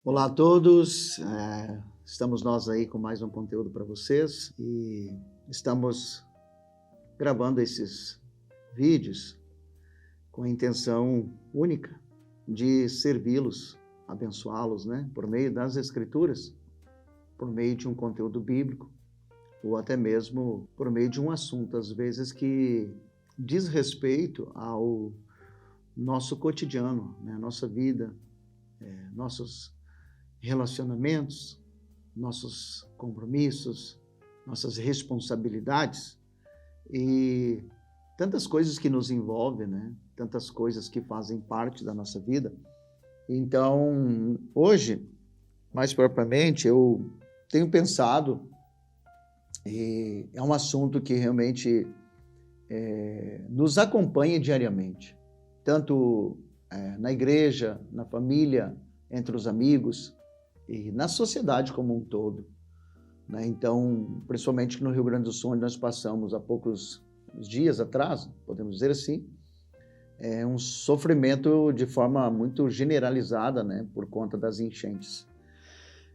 Olá a todos, estamos nós aí com mais um conteúdo para vocês e estamos gravando esses vídeos com a intenção única de servi-los, abençoá-los, né, por meio das Escrituras, por meio de um conteúdo bíblico ou até mesmo por meio de um assunto, às vezes, que diz respeito ao nosso cotidiano, né, nossa vida, nossos relacionamentos, nossos compromissos, nossas responsabilidades e tantas coisas que nos envolvem, né? Tantas coisas que fazem parte da nossa vida. Então, hoje, mais propriamente, eu tenho pensado e é um assunto que realmente nos acompanha diariamente, tanto na igreja, na família, entre os amigos, e na sociedade como um todo, né? Então, principalmente no Rio Grande do Sul, onde nós passamos há poucos dias atrás, podemos dizer assim, é um sofrimento de forma muito generalizada, né, por conta das enchentes.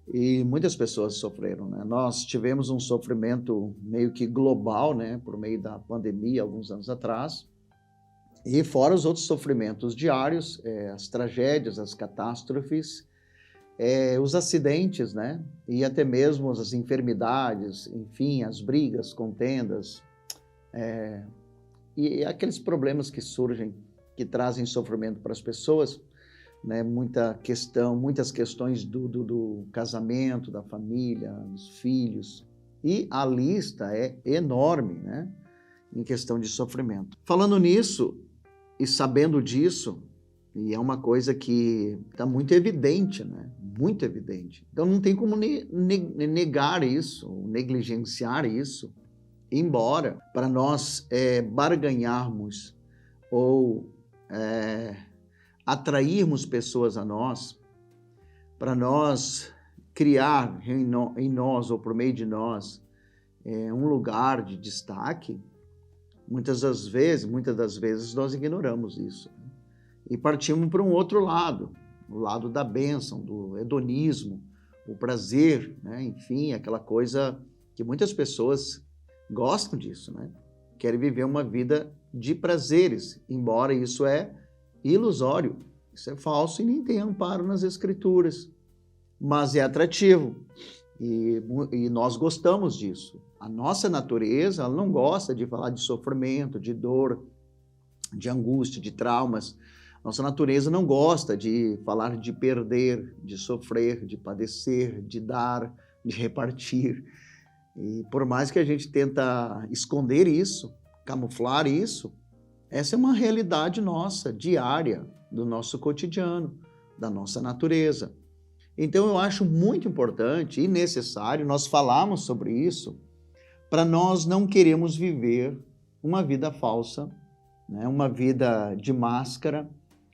E muitas pessoas sofreram, né? Nós tivemos um sofrimento meio que global, né, por meio da pandemia, alguns anos atrás, e fora os outros sofrimentos diários, as tragédias, as catástrofes, os acidentes, né? E até mesmo as enfermidades, enfim, as brigas, contendas, e aqueles problemas que surgem, que trazem sofrimento para as pessoas, né? Muitas questões do casamento, da família, dos filhos, e a lista é enorme, né? Em questão de sofrimento. Falando nisso e sabendo disso, e é uma coisa que está muito evidente, né? Muito evidente. Então não tem como negar isso, ou negligenciar isso, embora para nós barganharmos ou atrairmos pessoas a nós, para nós criar em nós ou por meio de nós um lugar de destaque, muitas das vezes nós ignoramos isso e partimos para um outro lado, o lado da bênção, do hedonismo, o prazer, né? Enfim, aquela coisa que muitas pessoas gostam disso, né? Querem viver uma vida de prazeres, embora isso é ilusório, isso é falso e nem tem amparo nas Escrituras, mas é atrativo e nós gostamos disso. A nossa natureza, ela não gosta de falar de sofrimento, de dor, de angústia, de traumas. Nossa natureza não gosta de falar de perder, de sofrer, de padecer, de dar, de repartir. E por mais que a gente tenta esconder isso, camuflar isso, essa é uma realidade nossa, diária, do nosso cotidiano, da nossa natureza. Então eu acho muito importante e necessário nós falarmos sobre isso para nós não queremos viver uma vida falsa, né? Uma vida de máscara,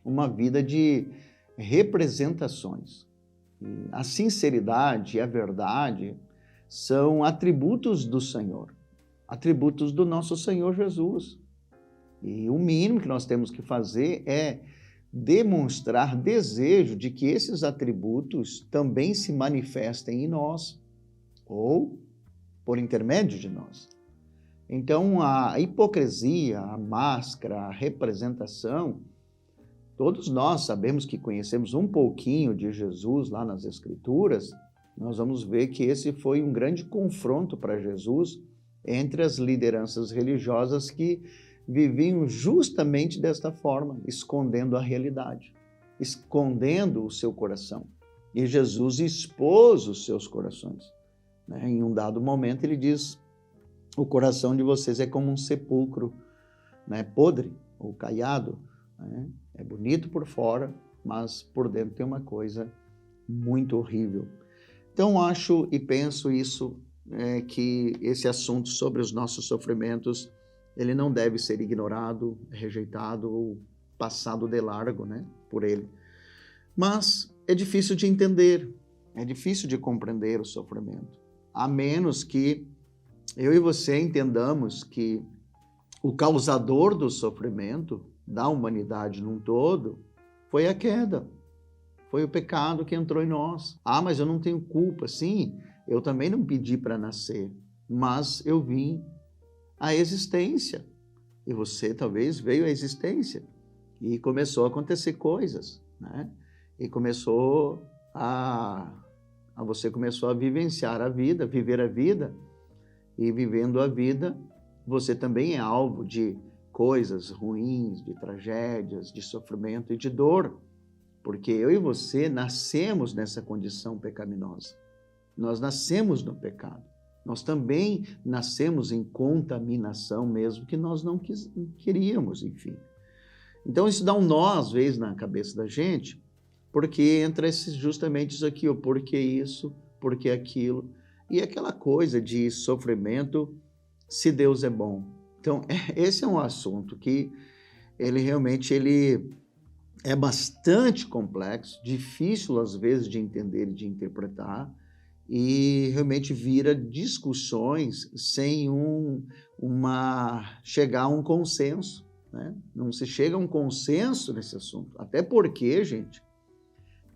uma vida de representações. E a sinceridade e a verdade são atributos do Senhor, atributos do nosso Senhor Jesus. E o mínimo que nós temos que fazer é demonstrar desejo de que esses atributos também se manifestem em nós, ou por intermédio de nós. Então, a hipocrisia, a máscara, a representação, todos nós sabemos que conhecemos um pouquinho de Jesus lá nas Escrituras, nós vamos ver que esse foi um grande confronto para Jesus entre as lideranças religiosas que viviam justamente desta forma, escondendo a realidade, escondendo o seu coração. E Jesus expôs os seus corações, né? Em um dado momento ele diz: o coração de vocês é como um sepulcro, né, podre ou caiado, né? É bonito por fora, mas por dentro tem uma coisa muito horrível. Então acho e penso isso, que esse assunto sobre os nossos sofrimentos, ele não deve ser ignorado, rejeitado ou passado de largo, né, por ele. Mas é difícil de entender, é difícil de compreender o sofrimento, a menos que eu e você entendamos que o causador do sofrimento da humanidade num todo foi a queda, Foi o pecado que entrou em nós. Ah, mas eu não tenho culpa. Sim, eu também não pedi para nascer, mas eu vim à existência. E você talvez veio à existência e começou a acontecer coisas, né? E você começou a vivenciar a vida, viver a vida, e vivendo a vida, você também é alvo de coisas ruins, de tragédias, de sofrimento e de dor, porque eu e você nascemos nessa condição pecaminosa. Nós nascemos no pecado. Nós também nascemos em contaminação, mesmo que nós não queríamos, enfim. Então isso dá um nó, às vezes, na cabeça da gente, porque entra justamente isso aqui, o porquê isso, porquê aquilo, e aquela coisa de sofrimento, se Deus é bom. Então, esse é um assunto que ele realmente é bastante complexo, difícil às vezes de entender e de interpretar, e realmente vira discussões sem chegar a um consenso, né? Não se chega a um consenso nesse assunto, até porque, gente,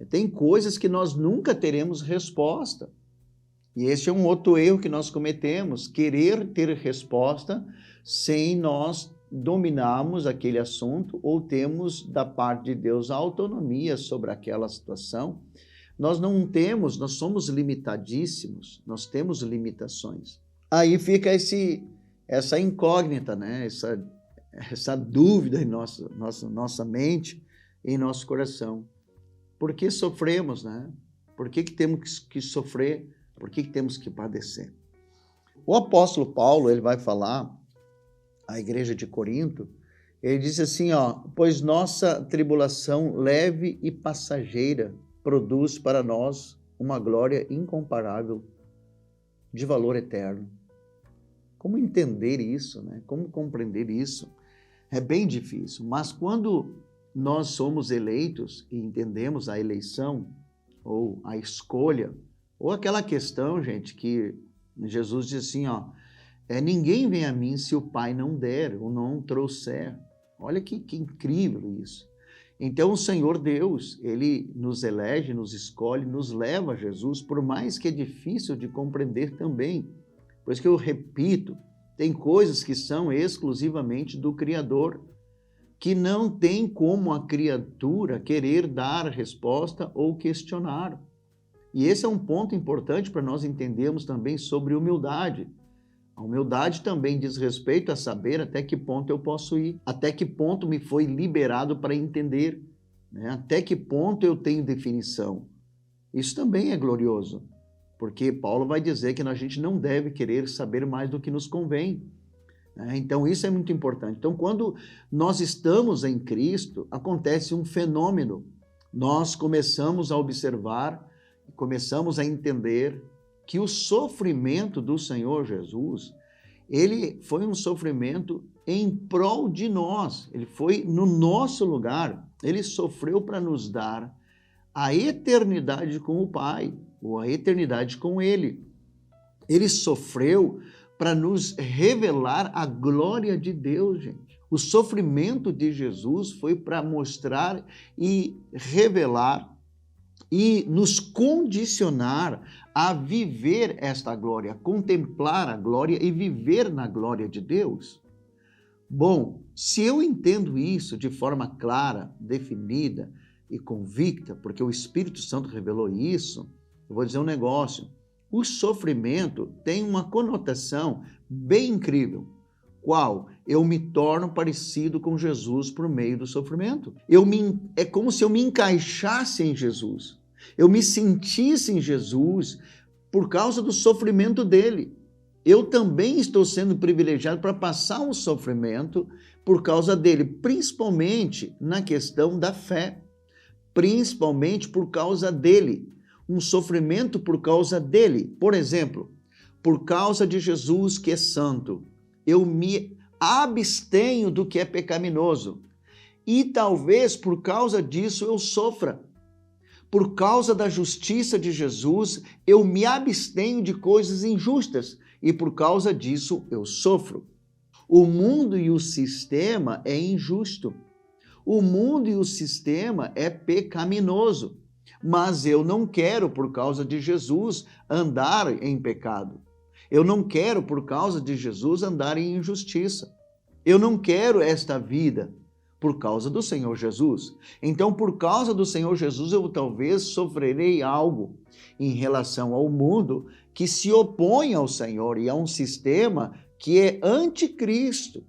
tem coisas que nós nunca teremos resposta. E esse é um outro erro que nós cometemos, querer ter resposta sem nós dominarmos aquele assunto ou temos da parte de Deus a autonomia sobre aquela situação. Nós não temos, nós somos limitadíssimos, nós temos limitações. Aí fica essa incógnita, né? Essa dúvida em nossa mente, em nosso coração. Por que sofremos, né? Por que temos que sofrer? Por que temos que padecer? O apóstolo Paulo, ele vai falar à igreja de Corinto, ele diz assim, pois nossa tribulação leve e passageira produz para nós uma glória incomparável de valor eterno. Como entender isso, né? Como compreender isso? É bem difícil, mas quando nós somos eleitos e entendemos a eleição ou a escolha, ou aquela questão, gente, que Jesus diz assim, ninguém vem a mim se o Pai não der ou não trouxer. Olha que incrível isso. Então o Senhor Deus, Ele nos elege, nos escolhe, nos leva a Jesus, por mais que é difícil de compreender também. Por isso que eu repito, tem coisas que são exclusivamente do Criador, que não tem como a criatura querer dar resposta ou questionar. E esse é um ponto importante para nós entendermos também sobre humildade. A humildade também diz respeito a saber até que ponto eu posso ir, até que ponto me foi liberado para entender, né? Até que ponto eu tenho definição. Isso também é glorioso, porque Paulo vai dizer que a gente não deve querer saber mais do que nos convém, né? Então isso é muito importante. Então quando nós estamos em Cristo, acontece um fenômeno. Nós começamos a observar, começamos a entender que o sofrimento do Senhor Jesus, ele foi um sofrimento em prol de nós, ele foi no nosso lugar, ele sofreu para nos dar a eternidade com o Pai, ou a eternidade com Ele. Ele sofreu para nos revelar a glória de Deus, gente. O sofrimento de Jesus foi para mostrar e revelar e nos condicionar a viver esta glória, contemplar a glória e viver na glória de Deus. Bom, se eu entendo isso de forma clara, definida e convicta, porque o Espírito Santo revelou isso, eu vou dizer um negócio. O sofrimento tem uma conotação bem incrível. Qual? Eu me torno parecido com Jesus por meio do sofrimento. É como se eu me encaixasse em Jesus. Eu me sentisse em Jesus por causa do sofrimento dele. Eu também estou sendo privilegiado para passar um sofrimento por causa dele, principalmente na questão da fé. Principalmente por causa dele. Um sofrimento por causa dele. Por exemplo, por causa de Jesus que é santo, eu me abstenho do que é pecaminoso. E talvez por causa disso eu sofra. Por causa da justiça de Jesus, eu me abstenho de coisas injustas. E por causa disso eu sofro. O mundo e o sistema é injusto. O mundo e o sistema é pecaminoso. Mas eu não quero, por causa de Jesus, andar em pecado. Eu não quero, por causa de Jesus, andar em injustiça. Eu não quero esta vida por causa do Senhor Jesus. Então, por causa do Senhor Jesus, eu talvez sofrerei algo em relação ao mundo que se opõe ao Senhor e a um sistema que é anticristo.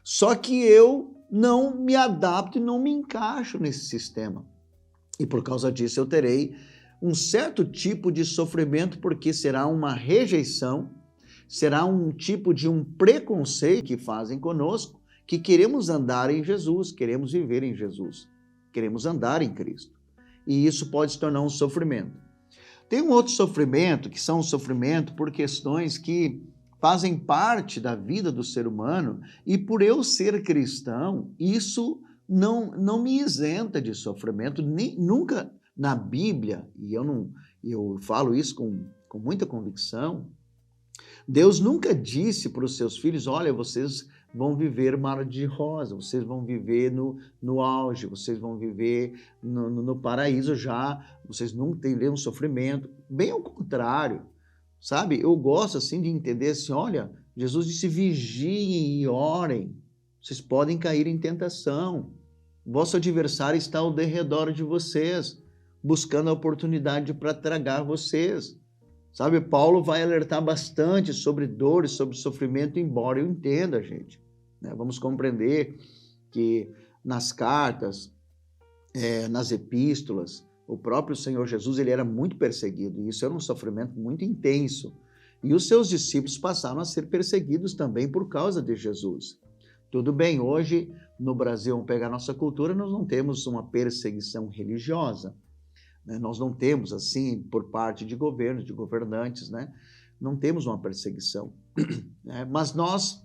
Só que eu não me adapto e não me encaixo nesse sistema. E por causa disso eu terei um certo tipo de sofrimento, porque será uma rejeição, será um tipo de um preconceito que fazem conosco, que queremos andar em Jesus, queremos viver em Jesus, queremos andar em Cristo. E isso pode se tornar um sofrimento. Tem um outro sofrimento, que são um sofrimento por questões que fazem parte da vida do ser humano, e por eu ser cristão, isso não me isenta de sofrimento, nunca na Bíblia, e eu falo isso com muita convicção, Deus nunca disse para os seus filhos, olha, vocês vão viver mar de rosa, vocês vão viver no auge, vocês vão viver no paraíso já, vocês nunca terão sofrimento. Bem ao contrário, sabe? Eu gosto assim de entender assim, olha, Jesus disse, vigiem e orem, vocês podem cair em tentação. Vosso adversário está ao derredor de vocês, buscando a oportunidade para tragar vocês. Sabe, Paulo vai alertar bastante sobre dores, sobre sofrimento, embora eu entenda, gente. Né? Vamos compreender que nas cartas, nas epístolas, o próprio Senhor Jesus ele era muito perseguido, e isso era um sofrimento muito intenso. E os seus discípulos passaram a ser perseguidos também por causa de Jesus. Tudo bem, hoje no Brasil, vamos pegar nossa cultura, nós não temos uma perseguição religiosa. Nós não temos, assim, por parte de governos, de governantes, né? Não temos uma perseguição. Mas nós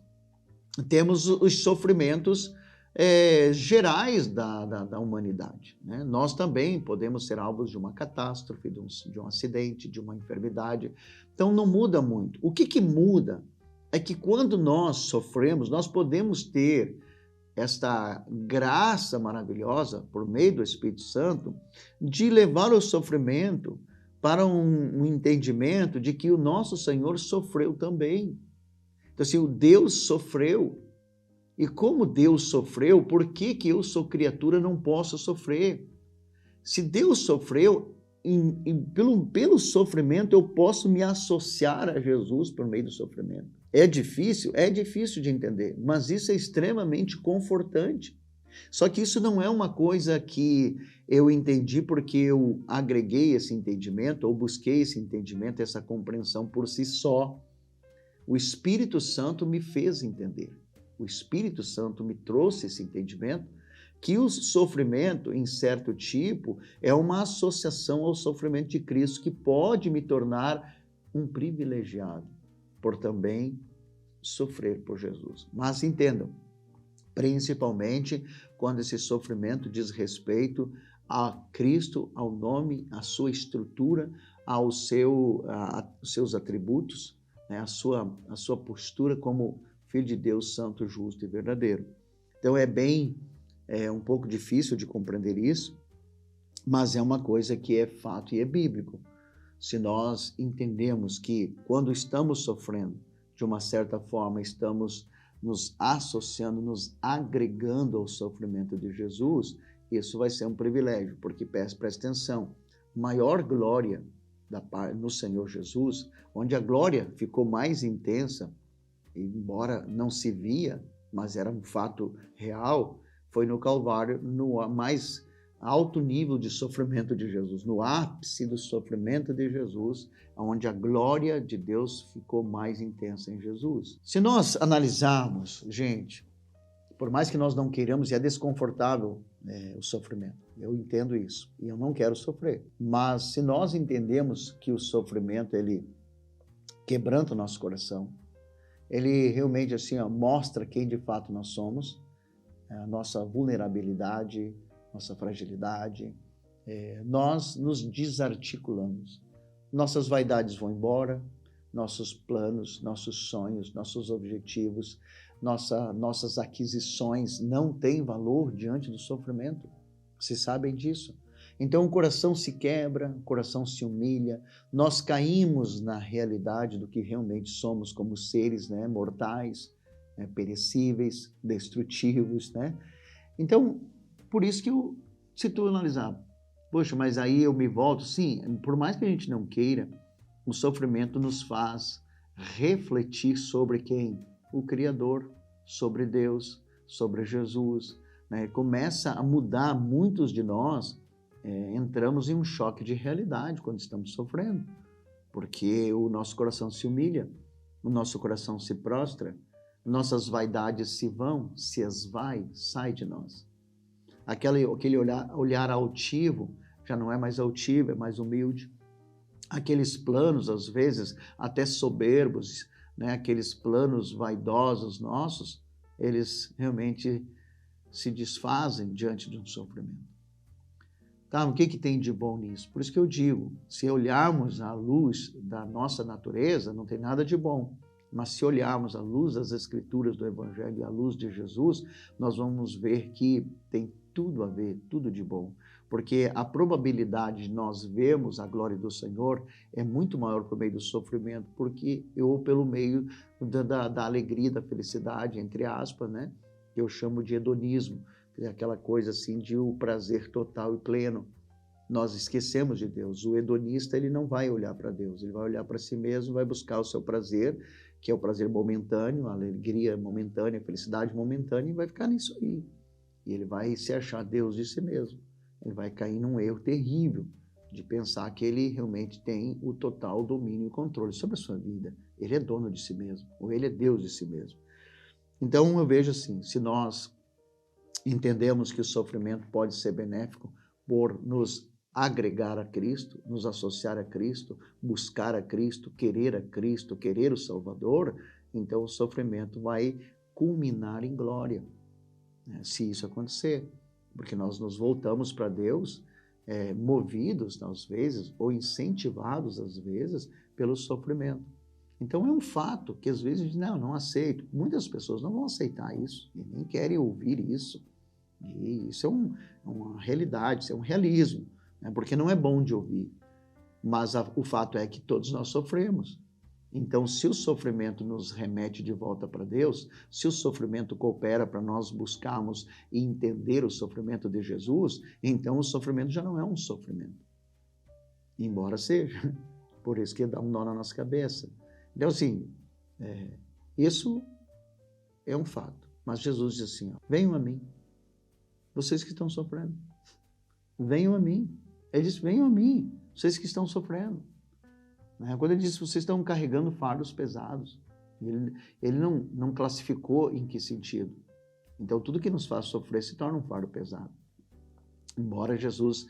temos os sofrimentos gerais da humanidade. Né? Nós também podemos ser alvos de uma catástrofe, de um acidente, de uma enfermidade. Então, não muda muito. O que muda é que quando nós sofremos, nós podemos ter esta graça maravilhosa, por meio do Espírito Santo, de levar o sofrimento para um entendimento de que o nosso Senhor sofreu também. Então, assim, o Deus sofreu. E como Deus sofreu, por que eu sou criatura não posso sofrer? Se Deus sofreu, pelo sofrimento eu posso me associar a Jesus por meio do sofrimento. É difícil de entender, mas isso é extremamente confortante. Só que isso não é uma coisa que eu entendi porque eu agreguei esse entendimento ou busquei esse entendimento, essa compreensão por si só. O Espírito Santo me fez entender. O Espírito Santo me trouxe esse entendimento que o sofrimento, em certo tipo, é uma associação ao sofrimento de Cristo que pode me tornar um privilegiado por também sofrer por Jesus. Mas entendam, principalmente quando esse sofrimento diz respeito a Cristo, ao nome, à sua estrutura, aos seus atributos, né? a sua postura como Filho de Deus santo, justo e verdadeiro. Então é um pouco difícil de compreender isso, mas é uma coisa que é fato e é bíblico. Se nós entendemos que quando estamos sofrendo, de uma certa forma, estamos nos associando, nos agregando ao sofrimento de Jesus, isso vai ser um privilégio, porque presta atenção, maior glória no Senhor Jesus, onde a glória ficou mais intensa, embora não se via, mas era um fato real, foi no Calvário, no mais alto nível de sofrimento de Jesus, no ápice do sofrimento de Jesus, onde a glória de Deus ficou mais intensa em Jesus. Se nós analisarmos, gente, por mais que nós não queiramos, e é desconfortável o sofrimento, eu entendo isso, e eu não quero sofrer, mas se nós entendemos que o sofrimento, ele quebranta o nosso coração, ele realmente assim, mostra quem de fato nós somos, a nossa vulnerabilidade, nossa fragilidade, nós nos desarticulamos. Nossas vaidades vão embora, nossos planos, nossos sonhos, nossos objetivos, nossas aquisições não têm valor diante do sofrimento. Vocês sabem disso. Então o coração se quebra, o coração se humilha, nós caímos na realidade do que realmente somos como seres, né, mortais, né, perecíveis, destrutivos, né? Então, por isso que se tu analisar, poxa, mas aí eu me volto, sim, por mais que a gente não queira, o sofrimento nos faz refletir sobre quem? O Criador, sobre Deus, sobre Jesus, né? Começa a mudar, muitos de nós entramos em um choque de realidade quando estamos sofrendo, porque o nosso coração se humilha, o nosso coração se prostra, nossas vaidades se vão, se esvai, sai de nós. Aquele olhar altivo já não é mais altivo, é mais humilde. Aqueles planos, às vezes, até soberbos, né? Aqueles planos vaidosos nossos, eles realmente se desfazem diante de um sofrimento. Tá, o que tem de bom nisso? Por isso que eu digo, se olharmos à luz da nossa natureza, não tem nada de bom. Mas se olharmos à luz das Escrituras do Evangelho e à luz de Jesus, nós vamos ver que tem tudo a ver, tudo de bom. Porque a probabilidade de nós vermos a glória do Senhor é muito maior por meio do sofrimento, ou pelo meio da alegria, da felicidade, entre aspas, né? Que eu chamo de hedonismo. Aquela coisa assim de o prazer total e pleno. Nós esquecemos de Deus. O hedonista, ele não vai olhar para Deus, ele vai olhar para si mesmo, vai buscar o seu prazer, que é o prazer momentâneo, a alegria momentânea, a felicidade momentânea, e vai ficar nisso aí. E ele vai se achar Deus de si mesmo. Ele vai cair num erro terrível de pensar que ele realmente tem o total domínio e controle sobre a sua vida. Ele é dono de si mesmo, ou ele é Deus de si mesmo. Então eu vejo assim, se nós entendemos que o sofrimento pode ser benéfico por nos agregar a Cristo, nos associar a Cristo, buscar a Cristo, querer o Salvador, então o sofrimento vai culminar em glória, né, se isso acontecer. Porque nós nos voltamos para Deus movidos, às vezes, ou incentivados, às vezes, pelo sofrimento. Então é um fato que às vezes a gente não aceito. Muitas pessoas não vão aceitar isso e nem querem ouvir isso. E isso é uma realidade, isso é um realismo, né? Porque não é bom de ouvir. Mas o fato é que todos nós sofremos. Então, se o sofrimento nos remete de volta para Deus, se o sofrimento coopera para nós buscarmos e entender o sofrimento de Jesus, então o sofrimento já não é um sofrimento. Embora seja. Por isso que dá um nó na nossa cabeça. Então, assim, isso é um fato. Mas Jesus diz assim, venham a mim, vocês que estão sofrendo. Venham a mim. Ele diz, venham a mim, vocês que estão sofrendo. Quando ele diz, vocês estão carregando fardos pesados. Ele não classificou em que sentido. Então, tudo que nos faz sofrer se torna um fardo pesado. Embora Jesus,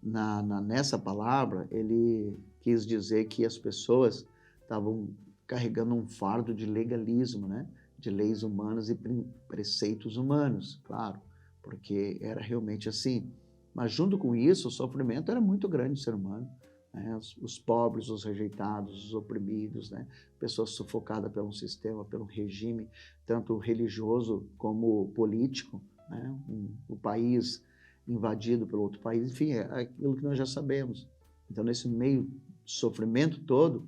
nessa palavra, ele quis dizer que as pessoas estavam carregando um fardo de legalismo, né? De leis humanas e preceitos humanos, claro, porque era realmente assim. Mas junto com isso, o sofrimento era muito grande do ser humano. Né? Os pobres, os rejeitados, os oprimidos, né? Pessoas sufocadas pelo sistema, pelo regime, tanto religioso como político, né? O país invadido pelo outro país, enfim, é aquilo que nós já sabemos. Então, nesse meio sofrimento todo,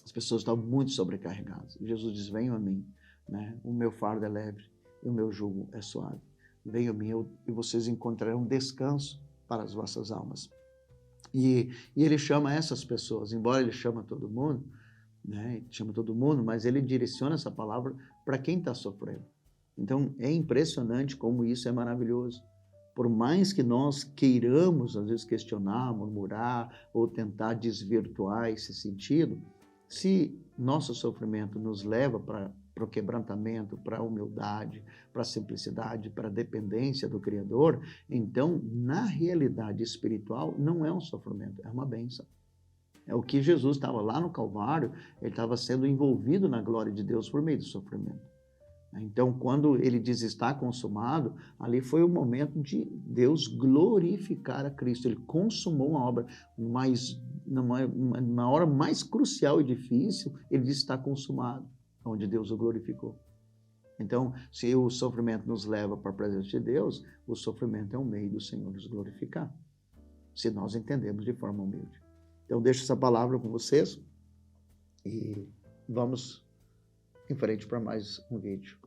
as pessoas estavam muito sobrecarregadas. Jesus diz, venham a mim, né? O meu fardo é leve e o meu jugo é suave. Venham a mim e vocês encontrarão descanso para as vossas almas. E ele chama essas pessoas, embora ele chama todo mundo, né? Chama todo mundo, mas ele direciona essa palavra para quem está sofrendo. Então, é impressionante como isso é maravilhoso. Por mais que nós queiramos, às vezes, questionar, murmurar ou tentar desvirtuar esse sentido, se nosso sofrimento nos leva para o quebrantamento, para a humildade, para a simplicidade, para a dependência do Criador, então, na realidade espiritual, não é um sofrimento, é uma bênção. É o que Jesus estava lá no Calvário, ele estava sendo envolvido na glória de Deus por meio do sofrimento. Então, quando ele diz está consumado, ali foi o momento de Deus glorificar a Cristo. Ele consumou a obra, mas na hora mais crucial e difícil, ele diz está consumado, onde Deus o glorificou. Então, se o sofrimento nos leva para a presença de Deus, o sofrimento é um meio do Senhor nos glorificar. se nós entendemos de forma humilde. Então, deixo essa palavra com vocês e vamos em frente para mais um vídeo.